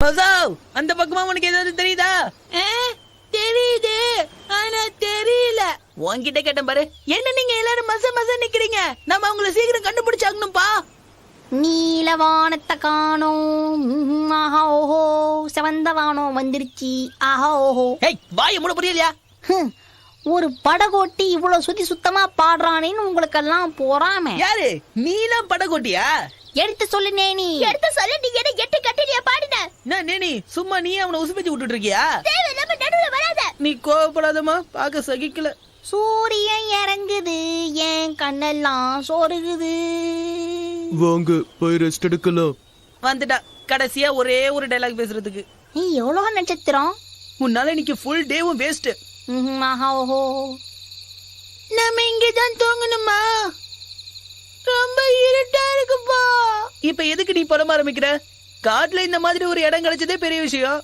அந்த பக்கமா உனக்கு ஏதாவது தெரியுதா? தெரியுது, ஆனா தெரியல. உன்கிட்ட கேட்டேன் பாரு. என்ன நீங்க எல்லாரும் மச மச நிக்கிறீங்க? நம்ம அவங்கள சீக்கிரம் கண்டுபிடிச்சாகணும்பா. நீலவானத்தை காணோம். ஆஹா ஓஹோ, செவந்த வானம் வந்துருச்சு. ஆஹா ஓஹோ. வாய மூட புரியலையா? ஒரு படகோட்டி இவ்வளவு சுத்தமா பாடுறானேன்னு உங்களுக்கெல்லாம் போறாம. யாரு நீலாம் படகோட்டியா? எடுத்து சொல்லு நேனி. எடுத்து சொல்லு. நீ என்ன எட்டு கட்டினியா பாடின? நான் நேனி சும்மா நீ அவனை உசுப்பிச்சு விட்டுட்டு இருக்கியா? தேவையில்லாம நடுவுல வராத. நீ கோவப்படாதமா, பாக்க சகிக்கல. சூரியன் இறங்குது, என் கண்ணெல்லாம் சோறுகுது. வாங்க போய் ரெஸ்ட் எடுக்கலாம். வந்துட்டா கடைசியா ஒரே ஒரு டைலாக் பேசுறதுக்கு. நீ எவ்வளவு நட்சத்திரம்? உன்னால இன்னைக்கு ஃபுல் டேவும் வேஸ்ட். ஆஹா ஓஹோ. நம்ம இங்கதான் தூங்கணுமா? ரொம்ப இருட்டா இருக்குப்பா. இப்ப எதுக்கு நீ படம் ஆரம்பிக்கிற? காட்டுல இந்த மாதிரி ஒரு இடம் கிடைச்சதே பெரிய விஷயம்.